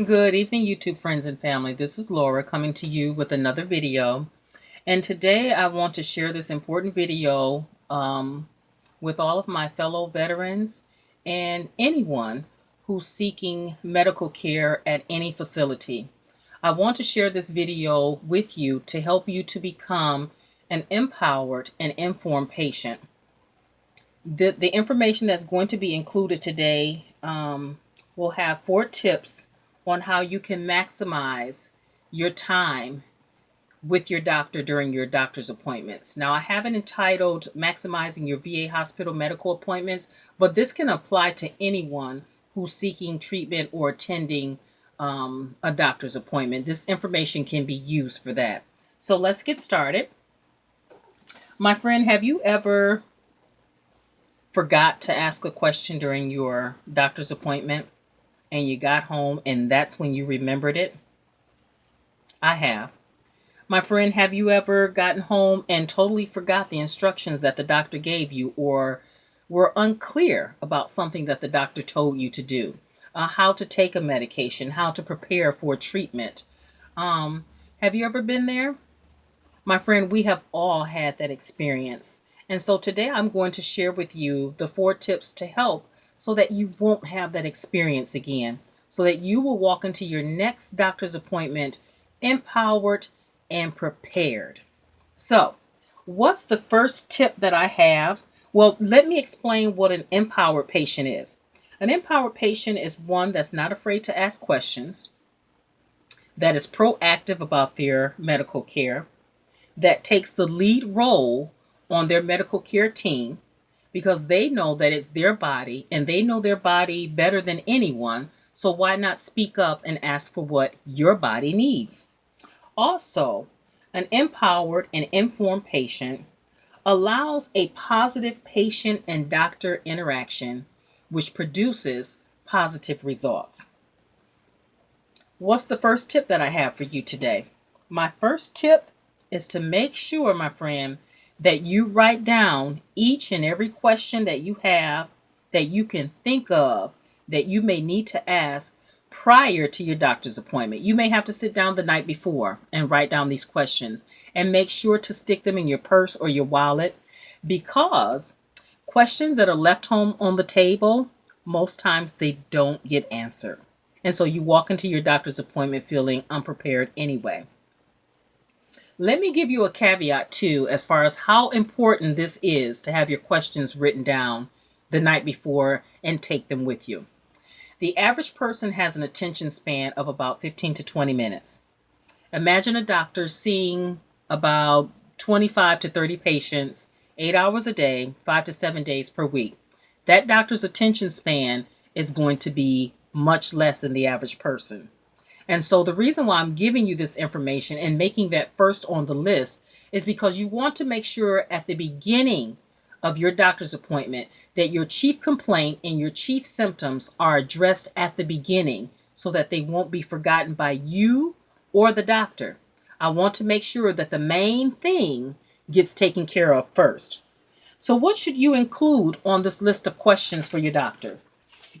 Good evening, YouTube friends and family. This is Laura coming to you with another video. And today I want to share this important video with all of my fellow veterans and anyone who's seeking medical care at any facility. I want to share this video with you to help you to become an empowered and informed patient. The information that's going to be included today will have 4 tips on how you can maximize your time with your doctor during your doctor's appointments. Now, I haven't entitled Maximizing Your VA Hospital Medical Appointments, but this can apply to anyone who's seeking treatment or attending a doctor's appointment. This information can be used for that. So let's get started. My friend, have you ever forgot to ask a question during your doctor's appointment and you got home and that's when you remembered it? I have. My friend, have you ever gotten home and totally forgot the instructions that the doctor gave you, or were unclear about something that the doctor told you to do? How to take a medication, how to prepare for treatment. Have you ever been there? My friend, we have all had that experience. And so today I'm going to share with you the 4 tips to help so that you won't have that experience again, so that you will walk into your next doctor's appointment empowered and prepared. So, what's the first tip that I have? Well, let me explain what an empowered patient is. An empowered patient is one that's not afraid to ask questions, that is proactive about their medical care, that takes the lead role on their medical care team because they know that it's their body and they know their body better than anyone. So why not speak up and ask for what your body needs? Also, an empowered and informed patient allows a positive patient and doctor interaction, which produces positive results. What's the first tip that I have for you today? My first tip is to make sure, my friend, that you write down each and every question that you have, that you can think of, that you may need to ask prior to your doctor's appointment. You may have to sit down the night before and write down these questions, and make sure to stick them in your purse or your wallet, because questions that are left home on the table, most times they don't get answered. And so you walk into your doctor's appointment feeling unprepared anyway. Let me give you a caveat too, as far as how important this is to have your questions written down the night before and take them with you. The average person has an attention span of about 15 to 20 minutes. Imagine a doctor seeing about 25 to 30 patients, 8 hours a day, 5 to 7 days per week. That doctor's attention span is going to be much less than the average person. And so the reason why I'm giving you this information and making that first on the list is because you want to make sure at the beginning of your doctor's appointment that your chief complaint and your chief symptoms are addressed at the beginning so that they won't be forgotten by you or the doctor. I want to make sure that the main thing gets taken care of first. So what should you include on this list of questions for your doctor?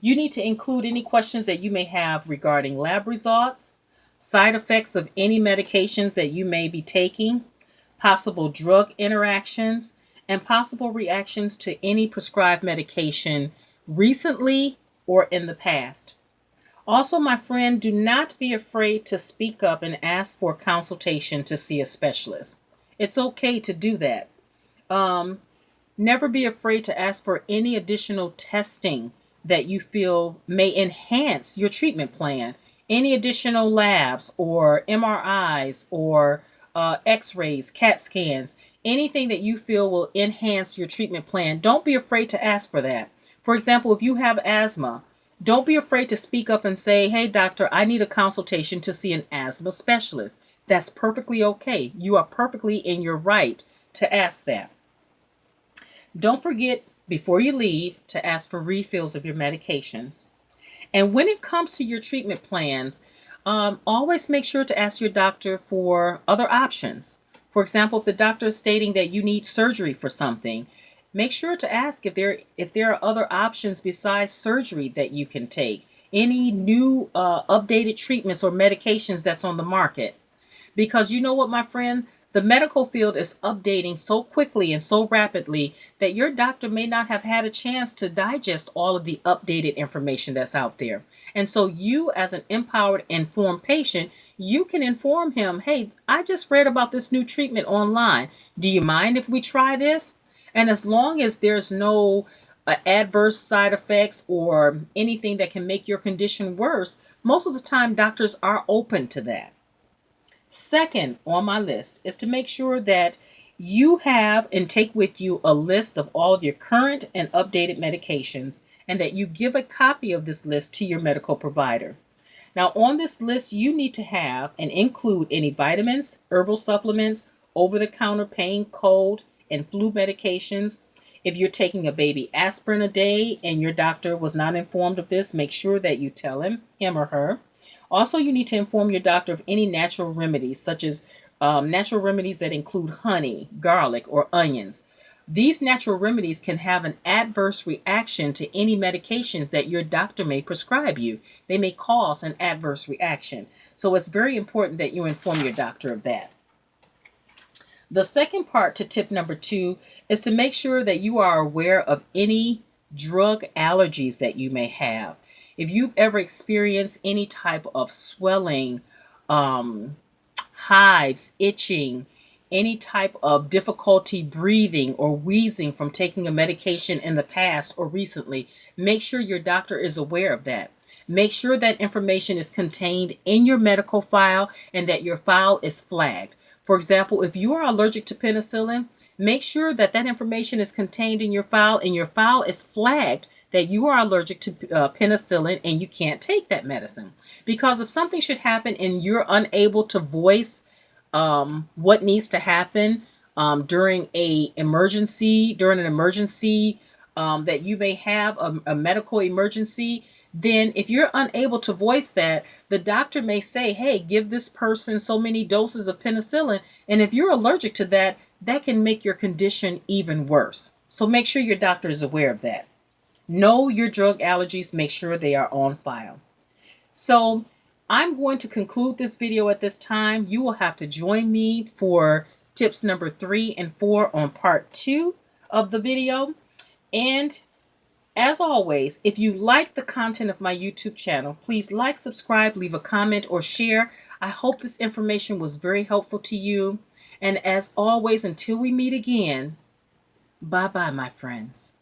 You need to include any questions that you may have regarding lab results, side effects of any medications that you may be taking, possible drug interactions, and possible reactions to any prescribed medication recently or in the past. Also, my friend, do not be afraid to speak up and ask for consultation to see a specialist. It's okay to do that. Never be afraid to ask for any additional testing that you feel may enhance your treatment plan. Any additional labs or MRIs or x-rays, CAT scans, anything that you feel will enhance your treatment plan. Don't be afraid to ask for that. For example, if you have asthma, don't be afraid to speak up and say, hey, doctor, I need a consultation to see an asthma specialist. That's perfectly okay. You are perfectly in your right to ask that. Don't forget, before you leave, to ask for refills of your medications. And when it comes to your treatment plans, always make sure to ask your doctor for other options. For example, if the doctor is stating that you need surgery for something, make sure to ask if there are other options besides surgery that you can take. any new updated treatments or medications that's on the market. Because you know what, my friend? The medical field is updating so quickly and so rapidly that your doctor may not have had a chance to digest all of the updated information that's out there. And so you, as an empowered, informed patient, you can inform him, hey, I just read about this new treatment online. Do you mind if we try this? And as long as there's no adverse side effects or anything that can make your condition worse, most of the time doctors are open to that. Second on my list is to make sure that you have and take with you a list of all of your current and updated medications, and that you give a copy of this list to your medical provider. Now, on this list, you need to have and include any vitamins, herbal supplements, over the counter pain, cold, and flu medications. If you're taking a baby aspirin a day and your doctor was not informed of this, make sure that you tell him or her. Also, you need to inform your doctor of any natural remedies, such as natural remedies that include honey, garlic, or onions. These natural remedies can have an adverse reaction to any medications that your doctor may prescribe you. They may cause an adverse reaction. So it's very important that you inform your doctor of that. The second part to tip number 2 is to make sure that you are aware of any drug allergies that you may have. If you've ever experienced any type of swelling, um, hives, itching, any type of difficulty breathing or wheezing from taking a medication in the past or recently, make sure your doctor is aware of that. Make sure that information is contained in your medical file and that your file is flagged. For example, if you are allergic to penicillin, make sure that that information is contained in your file and your file is flagged that you are allergic to penicillin and you can't take that medicine. Because if something should happen and you're unable to voice what needs to happen during an emergency, that you may have a medical emergency, then if you're unable to voice that, the doctor may say, hey, give this person so many doses of penicillin. And if you're allergic to that, that can make your condition even worse. So make sure your doctor is aware of that. Know your drug allergies, make sure they are on file. So I'm going to conclude this video at this time. You will have to join me for tips number 3 and 4 on part 2 of the video. And as always, if you like the content of my YouTube channel, please like, subscribe, leave a comment, or share. I hope this information was very helpful to you. And as always, until we meet again, bye-bye, my friends.